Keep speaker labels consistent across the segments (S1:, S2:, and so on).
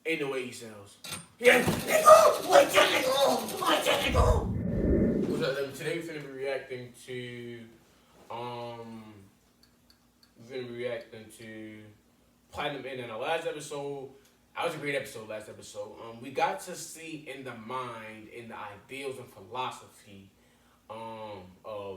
S1: Ain't the way he sounds. Yeah, nigga! Wait, nigga! What's up? Today we're finna be reacting to Platinum In. In the last episode, that was a great episode. Last episode, we got to see in the mind, in the ideals and philosophy, of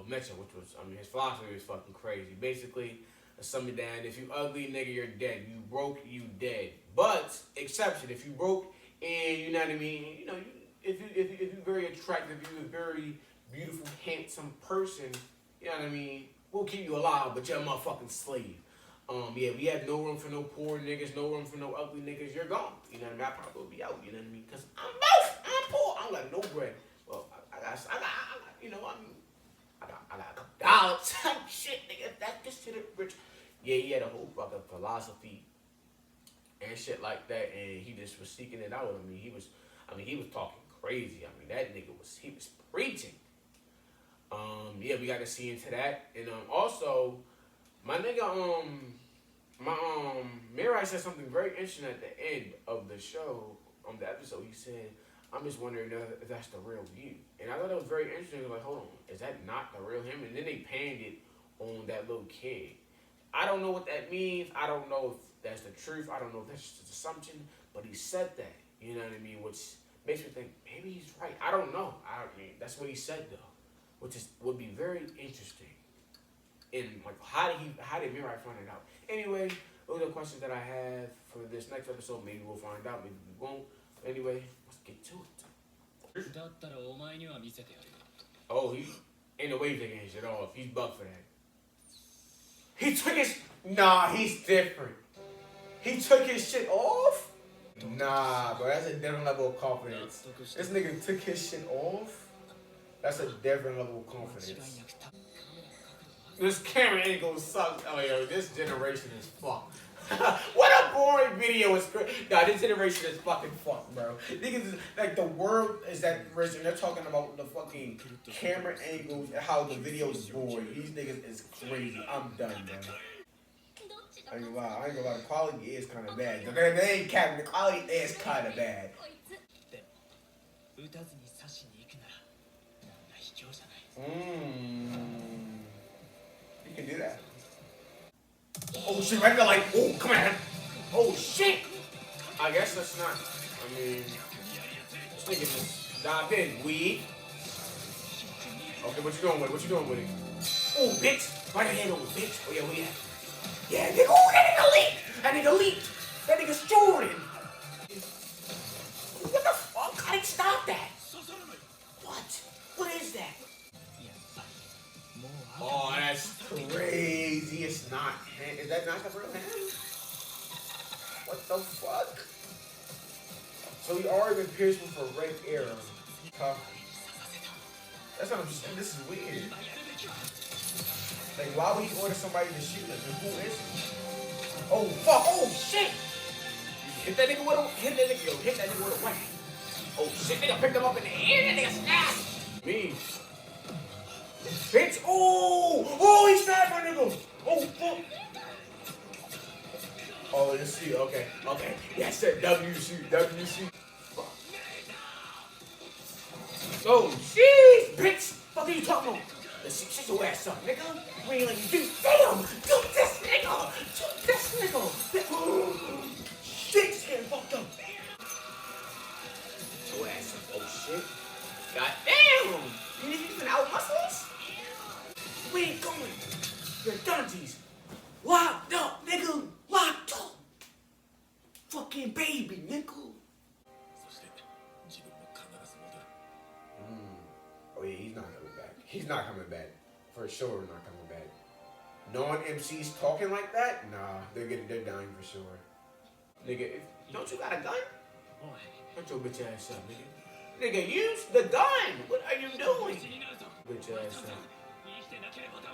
S1: Mecha, which was, his philosophy was fucking crazy. Basically, to sum it down, if you ugly, nigga, you're dead. You broke, you dead. But exception, if you broke and you know what I mean, you know, if you're very attractive, you're a very beautiful, handsome person, you know what I mean, we'll keep you alive, but you're a motherfucking slave. Yeah, we have no room for no poor niggas, no room for no ugly niggas. You're gone. You know what I mean? I probably will be out. You know what I mean? Cause I'm broke. I'm poor. I don't got no bread. Well, I got, you know, I got a couple dollars. Shit, nigga, that's considered rich. Yeah, he had a whole fucking philosophy and shit like that, and he just was seeking it out. He was talking crazy. That nigga he was preaching. Yeah, we got to see into that, and also, my nigga, Mirai said something very interesting at the end of the show, the episode. He said, "I'm just wondering if that's the real you," and I thought that was very interesting. Like, hold on, is that not the real him? And then they panned it on that little kid. I don't know what that means. I don't know if that's the truth. I don't know if that's just an assumption, but he said that. You know what I mean? Which makes me think maybe he's right. I don't know. That's what he said though, which would be very interesting. And like, how did Mirai find it out? Anyway, those are the questions that I have for this next episode. Maybe we'll find out. Maybe we won't. Anyway, let's get to it. Oh, he ain't no way he's taking his shit off. He's bugged for that. He took his... Nah, he's different. He took his shit off? Nah, bro, that's a different level of confidence. This nigga took his shit off? That's a different level of confidence. This camera angle sucks. Oh, yo, this generation is fucked. What a boring video is. Nah, this generation is fucking fucked, bro. Niggas is, like, the world is that generation. They're talking about the fucking camera angles and how the video is boring. These niggas is crazy. I'm done, man. I ain't gonna lie. The quality is kind of bad. They ain't capping. The quality is kind of bad. You can do that. Oh shit, right there, like, oh, come on. Oh shit. I guess that's not, this nigga just dived in. Weed. Okay, what you doing with it? Oh, bitch. Right ahead on bitch. Oh, yeah, where you at? Yeah, nigga, oh, that nigga leaked. That nigga's Jordan. What the fuck? How did he stop that? What? What is that? Oh, that's crazy. It's not him. Is that not the real him? What the fuck? So he already been pierced with a red arrow. Huh? That's what I'm saying. This is weird. Like, why would he order somebody to shoot him? And who is he? Oh, fuck. Oh, shit. Hit that nigga with a... Hit that nigga with a weapon. Oh, shit. Nigga picked him up in the air. That nigga snapped. Me. Bitch, oh, he stabbed my nigga. Oh, fuck. Oh, let's see, okay. Yes, that WC. Fuck. Oh, shit, bitch. Fuck are you talking about? Let's see, shut your ass up, nigga. We ain't letting you do. Damn, do this nigga. Shit, it's getting fucked up. Shut your ass up, oh, shit. God damn. You think you can out-muscle us? We ain't going. Your Dante's locked up, nigga. Locked up. Fucking baby, nigga. Oh yeah, he's not coming back. He's not coming back. For sure not coming back. Non-MCs talking like that? Nah, they're dying for sure. Nigga, don't you got a gun? Shut your bitch ass up, nigga. Nigga, use the gun. What are you doing? Bitch ass up.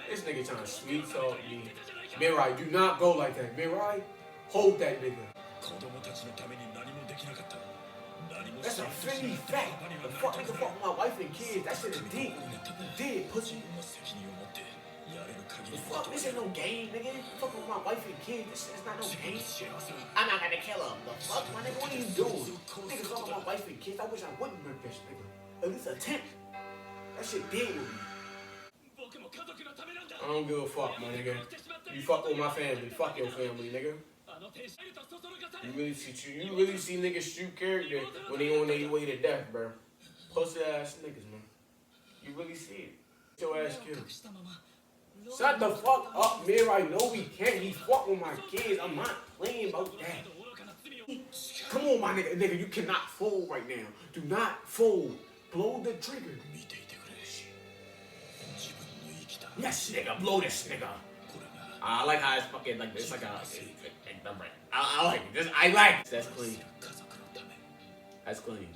S1: This nigga trying to sweet talk me. Mirai, do not go like that. Mirai, hold that nigga. That's a Philly fact. The fuck nigga fuck my wife and kids. That shit is deep. You did, pussy. The fuck? This ain't no game, nigga. You fucking with my wife and kid. This is not no game. I'm not gonna kill him. The fuck, my nigga? What are you doing? Nigga fucking my wife and kids. I wish I wouldn't murder this nigga. At least attempt. That shit dead with me. I don't give a fuck, my nigga. You fuck with my family. Fuck your family, nigga. You really see niggas shoot character when they on their way to death, bro. Pussy ass niggas, man. You really see it. Get your ass killed. Shut the fuck up, Mir. I know we can't. He fuck with my kids. I'm not playing about that. Come on, my nigga. Nigga, you cannot fold right now. Do not fold. Blow the trigger. Yes, nigga. Blow this nigga. I like how it's fucking like this. Like I like it. I like it. That's clean. That's clean.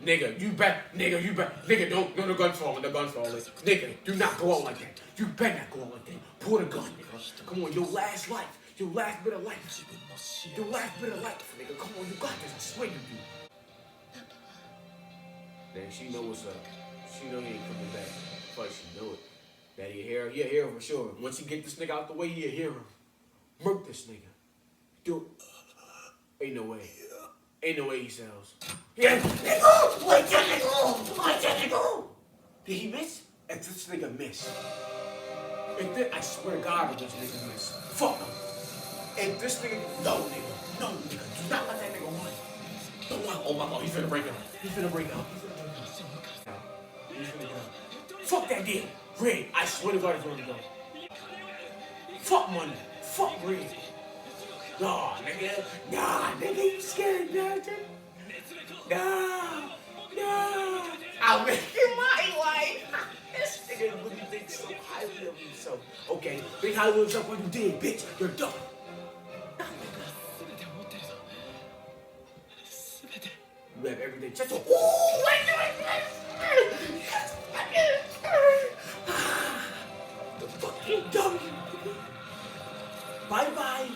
S1: Nigga, you bet. Nigga, don't. No, the gun's falling. The gun's falling. Nigga, do not go out like that. You better not go out like that. Pull the gun, nigga. Come on, your last life. Your last bit of life. Your last bit of life, nigga. Come on, you got this. I swear you do. Then she know what's up. She know he ain't coming back. But she know it. That he'll hear her. He'll hear her for sure. Once he get this nigga out the way, he'll hear her. Murk this nigga. Do it. Ain't no way. Ain't no way he sells. Yeah, nigga! Wait, nigga! Did he miss? If this nigga miss. I swear to God, if this nigga miss. Fuck him. If this nigga, no nigga. Do not let that nigga win. Oh my God, he's finna break out. He's finna break out. Fuck that deal. Red, I swear to God, he's gonna go. Fuck money. Fuck Red. Nah, nigga, you scared, man. Nah. I'll make you my wife. This nigga really thinks so highly of himself. Okay, think highly of himself when you did, bitch. You're done. You have everything. Just the fucking dummy. Bye.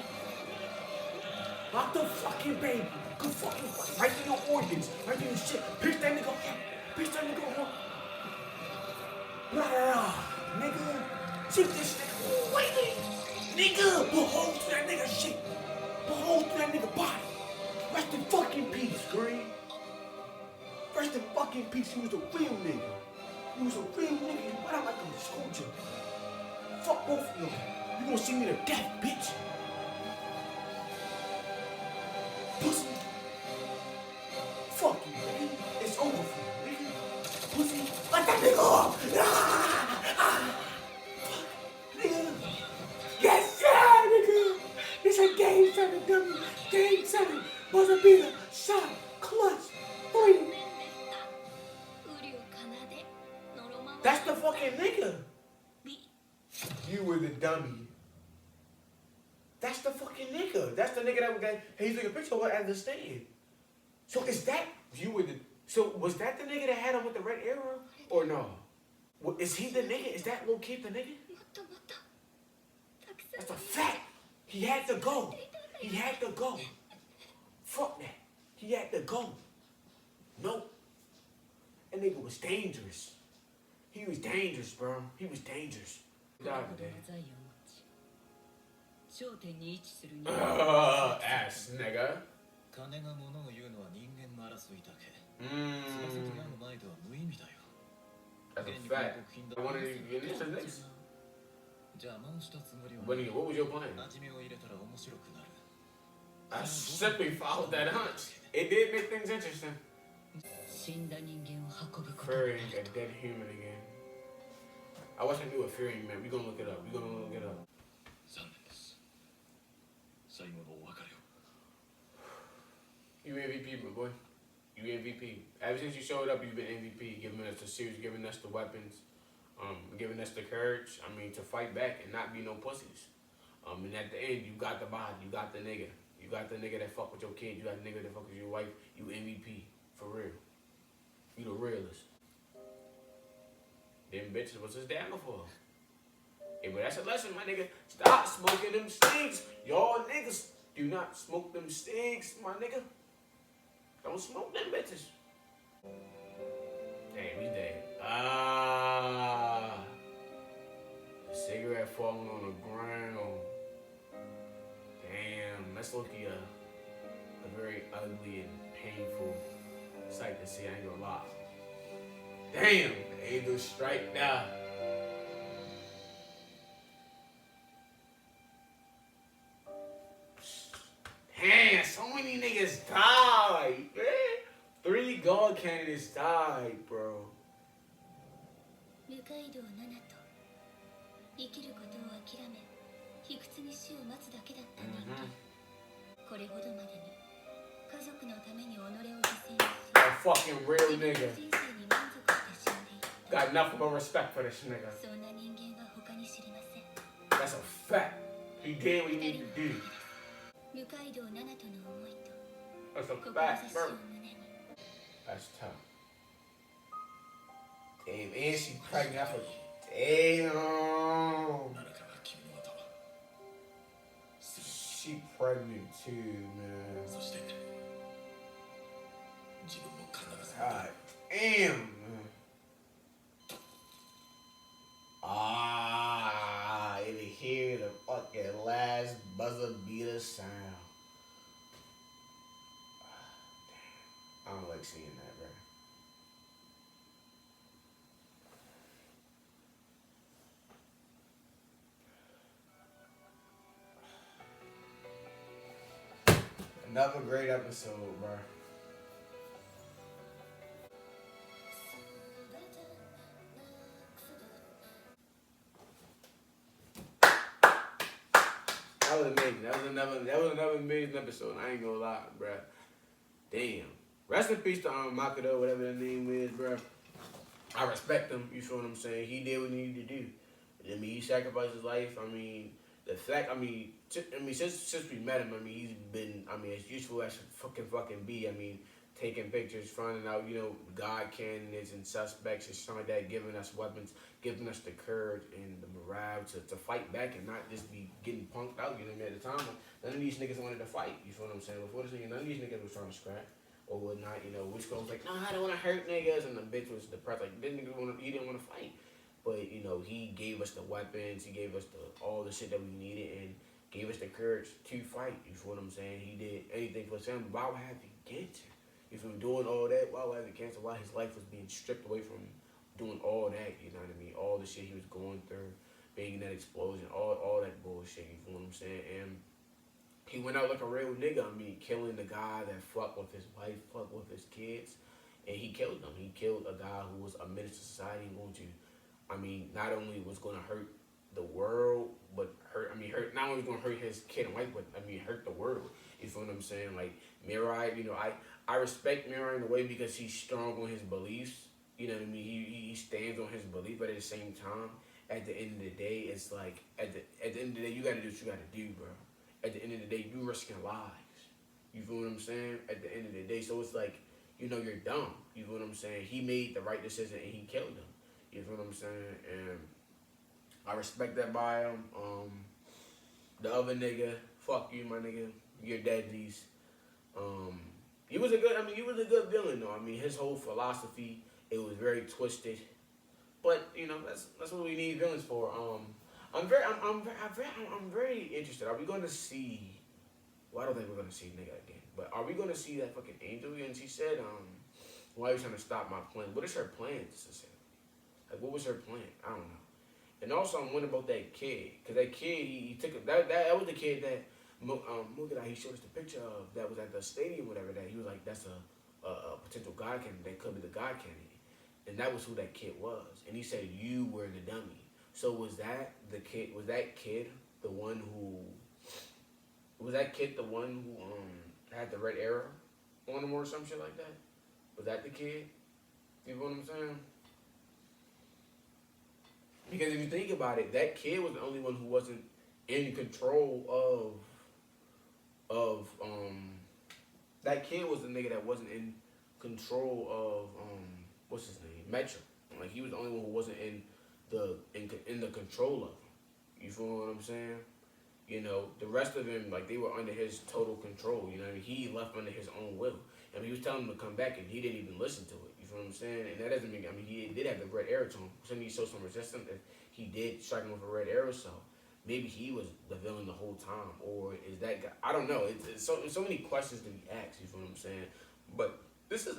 S1: Not the fucking baby. Good fucking right in your organs. Right in your shit. Pitch that nigga up. Blah. Nigga. See this nigga. Wait. Nigga. Put holes to that nigga shit. Put holes to that nigga body. Rest in fucking peace, Green. Rest in fucking peace. He was a real nigga. You went out like a soldier. Fuck both of y'all. You gonna see me to death, bitch. Pussy. Fuck you, nigga. It's over for you, nigga. Pussy. Let that nigga off. Fuck. Nigga. Yes, sir, nigga. It's a game 7, dummy. Game 7. Buzzer beater. Shot. Clutch. 3. That's the fucking nigga. You were the dummy. That's the fucking nigga. That's the nigga that got. Hey, he's like a picture of what I understand. So is that you were the? So was that the nigga that had him with the red arrow or no? Is he the nigga? Is that little kid the nigga? That's a fact. He had to go. Fuck that. He had to go. Nope. That nigga was dangerous. He was dangerous, bro. He was dangerous. Ass nigga. That's a fact. I wanted to get into this. What was your plan? I simply followed that hunch. It did make things interesting. Furry, a dead human again. I wish I knew what furry meant. We're gonna look it up. You MVP, my boy. You MVP. Ever since you showed up, you've been MVP. Giving us the series, giving us the weapons, giving us the courage. To fight back and not be no pussies. And at the end, you got the body. You got the nigga. You got the nigga that fuck with your kid. You got the nigga that fuck with your wife. You MVP. For real. You the realest. Them bitches was just down for. Hey, but that's a lesson, my nigga. Stop smoking them sticks. Y'all niggas do not smoke them sticks, my nigga. Don't smoke them bitches. Damn, we dead. that falling on the ground. Damn, that's looking a very ugly and painful sight to see. I ain't gonna lie. Damn, Angel strike now. Damn, so many niggas died, man. 3 God candidates died, bro.
S2: 無街道7と生きることを諦め卑屈に死を待つだけだった人間、これほどまでに家族のために己を犠牲にし
S1: A fucking real
S2: 自分の
S1: nigga.
S2: 人生に満足して死んでいった
S1: Got nothing but respect for this nigga.
S2: そんな人間は他に知りません
S1: That's a fact. He did what he
S2: 二
S1: needed
S2: 人
S1: to
S2: の
S1: do.
S2: 無街道7との思いと
S1: That's a
S2: 志
S1: fact,
S2: を
S1: bro.
S2: 胸に
S1: That's tough. Damn, and she pregnant. Damn. She pregnant too, man. God damn, man. Ah, you hear the fucking last buzzer beater sound. Damn. I don't like seeing that, bro. Another great episode, bro. That was amazing. That was another amazing episode. I ain't gonna lie, bro. Damn. Rest in peace to Makoto, whatever the name is, bro. I respect him. You feel what I'm saying? He did what he needed to do. I mean, he sacrificed his life. I mean, the fact. I mean, since we met him, I mean, he's been. I mean, as useful as fucking be. I mean, taking pictures, finding out, God candidates and suspects and something like that, giving us weapons, giving us the courage and the morale to fight back and not just be getting punked out. You know what I mean? At the time, none of these niggas wanted to fight. You feel what I'm saying? Before this nigga, none of these niggas was trying to scrap or whatnot. Which goes like, no, I don't want to hurt niggas, and the bitch was depressed. Like, this nigga he didn't want to fight. But, he gave us the weapons, he gave us all the shit that we needed, and gave us the courage to fight. You feel what I'm saying? He did anything for his family. Why would have cancer? If he was doing all that, why would have cancer? Why his life was being stripped away from doing all that, you know what I mean? All the shit he was going through, being in that explosion, all that bullshit, you feel what I'm saying? And he went out like a real nigga. I mean, killing the guy that fucked with his wife, fucked with his kids, and he killed them. He killed a guy who was a menace to society and going to, not only was going to hurt the world, but not only going to hurt his kid and wife, but hurt the world. You feel what I'm saying? Like Mirai, I respect Mirai in a way because he's strong on his beliefs. You know what I mean? He stands on his belief, but at the same time, at the end of the day, it's like at the end of the day, you gotta do what you gotta do, bro. At the end of the day, you risking lives. You feel what I'm saying? At the end of the day, so it's like, you're dumb. You feel what I'm saying? He made the right decision and he killed him. You feel what I'm saying? And I respect that by him. The other nigga, fuck you, my nigga. You're deadlies. He was a good villain though. His whole philosophy, it was very twisted. But that's what we need villains for. I'm very interested. Are we going to see? Well, I don't think we're going to see nigga again. But are we going to see that fucking angel? And she said, why are you trying to stop my plan? What is her plan, necessarily? Like, what was her plan? I don't know. And also, I'm wondering about that kid. Because that kid, he took that was the kid that he showed us the picture of that was at the stadium, whatever. That he was like, that's a potential God candidate. That could be the God candidate, and that was who that kid was. And he said you were the dummy. So was that the kid? Was that kid the one who? Was that kid the one who had the red arrow on him or some shit like that? Was that the kid? You know what I'm saying? Because if you think about it, that kid was the only one who wasn't in control of that kid was the nigga that wasn't in control of what's his name? Metro. Like, he was the only one who wasn't in the control of him. You feel what I'm saying? You know, the rest of them, like, they were under his total control. You know what I mean? He left under his own will. I mean, he was telling them to come back, and he didn't even listen to it. You feel what I'm saying? And that doesn't mean, I mean, he did have the red arrow to him. So he showed some resistance. If he did strike him with a red arrow, so maybe he was the villain the whole time, or is that guy? I don't know. It's so many questions to be asked. You feel what I'm saying? But this is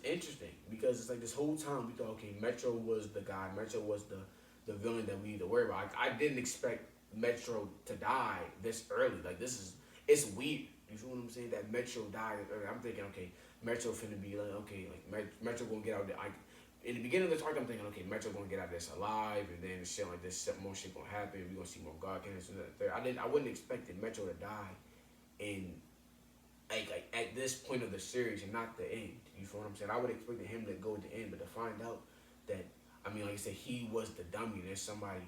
S1: interesting because it's like this whole time we thought, okay, Metro was the guy. Metro was the villain that we need to worry about. I didn't expect Metro to die this early. Like, it's weird. You feel what I'm saying? That Metro died early. I'm thinking, okay, Metro finna be like, okay, like Metro gonna get out there. In the beginning of this arc, I'm thinking, okay, Metro gonna get out of this alive, and then shit like this, more shit gonna happen. We gonna see more God cannons and that. I wouldn't expect Metro to die in like at this point of the series and not the end. You feel what I'm saying? I would expect him to go at the end, but to find out that, I mean, like I said, he was the dummy. There's somebody,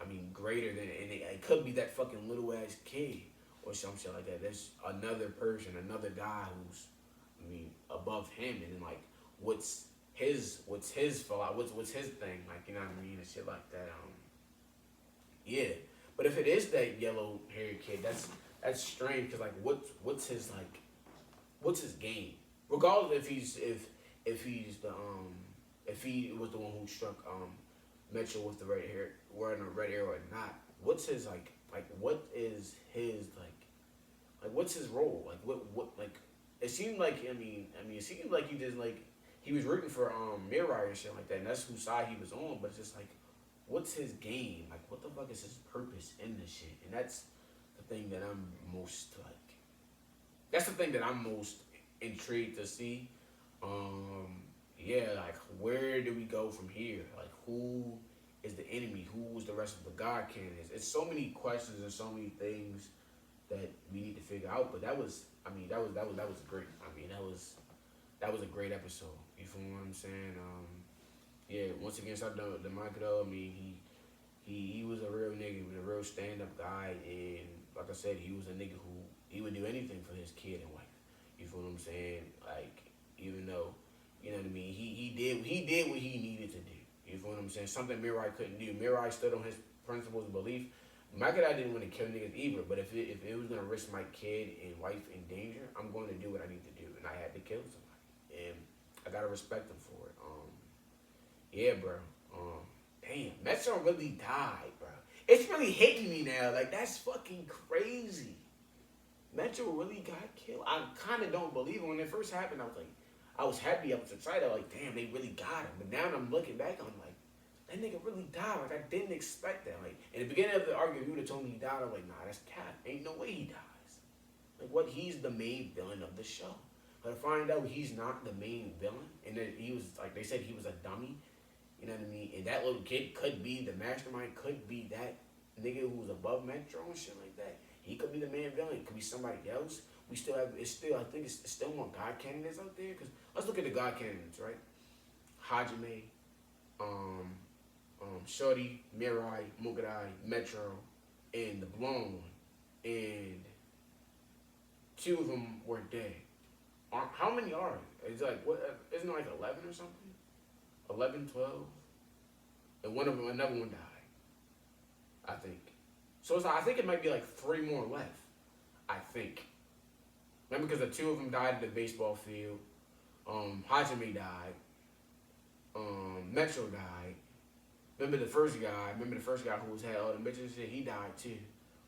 S1: I mean, greater than, and it could be that fucking little ass kid or some shit like that. There's another person, another guy who's, I mean, above him, and then like, what's his what's his thing, like, you know what I mean, and shit like that. Yeah. But if it is that yellow haired kid, that's strange because like what's his game? Regardless if he's the if he was the one who struck Metro with the red hair wearing a red arrow or not, what's his what is his what's his role? Like what like it seemed like I mean it seemed like he just like he was rooting for Mirai and shit like that, and that's whose side he was on, but it's just like what's his game? Like what the fuck is his purpose in this shit? And that's the thing that I'm most intrigued to see. Yeah, like where do we go from here? Like who is the enemy? Who is the rest of the God canons? It's so many questions and so many things that we need to figure out. But that was great. I mean that was a great episode. You feel what I'm saying? Yeah, once again, shout out to Michael. I mean, he was a real nigga. He was a real stand-up guy, and like I said, he was a nigga who he would do anything for his kid and wife. You feel what I'm saying? Like, even though, you know what I mean, he did what he needed to do. You feel what I'm saying? Something Mirai couldn't do. Mirai stood on his principles and belief. Michael I didn't want to kill niggas either, but if it was gonna risk my kid and wife in danger, I'm going to do what I need to do, and I had to kill somebody, and I gotta respect him for it. Yeah, bro. Damn, Metro really died, bro. It's really hitting me now. Like, that's fucking crazy. Metro really got killed. I kind of don't believe it. When it first happened, I was happy. I was excited. Like, damn, they really got him. But now I'm looking back, I'm like, that nigga really died. Like, I didn't expect that. Like, in the beginning of the argument, if you would have told me he died, I'm like, nah, that's cap. Ain't no way he dies. Like, what? He's the main villain of the show. But to find out he's not the main villain, and that he was, like, they said he was a dummy. You know what I mean? And that little kid could be the mastermind, could be that nigga who's above Metro and shit like that. He could be the main villain. It could be somebody else. I think it's still more God candidates out there. Because let's look at the God candidates, right? Hajime, Shorty, Mirai, Mugadai, Metro, and the Blown one. And two of them were dead. How many are it? It's like, what? Isn't it like 11 or something? 11, 12, and another one died, I think. So it's like, I think it might be like 3 more left, I think. Remember, because the 2 of them died at the baseball field. Hajime died. Metro died. Remember the first guy who had all the bitches shit, he died too.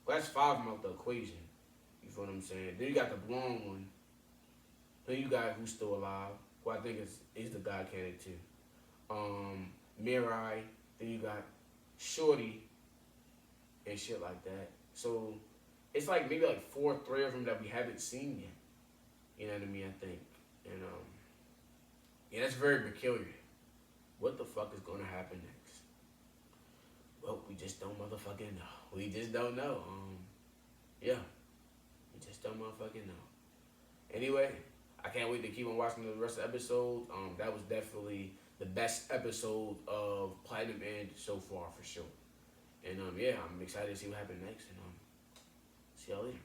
S1: Well, that's 5 of them out the equation. You feel what I'm saying? Then you got the blonde one. Then you got who's still alive, who I think is the God candidate too. Mirai, then you got Shorty and shit like that. So it's like maybe like 3 of them that we haven't seen yet. You know what I mean? I think, and yeah, that's very peculiar. What the fuck is gonna happen next? Well, we just don't motherfucking know. We just don't know. Yeah, we just don't motherfucking know. Anyway, I can't wait to keep on watching the rest of the episode. That was definitely the best episode of Platinum End so far, for sure. And yeah, I'm excited to see what happens next. And see y'all later.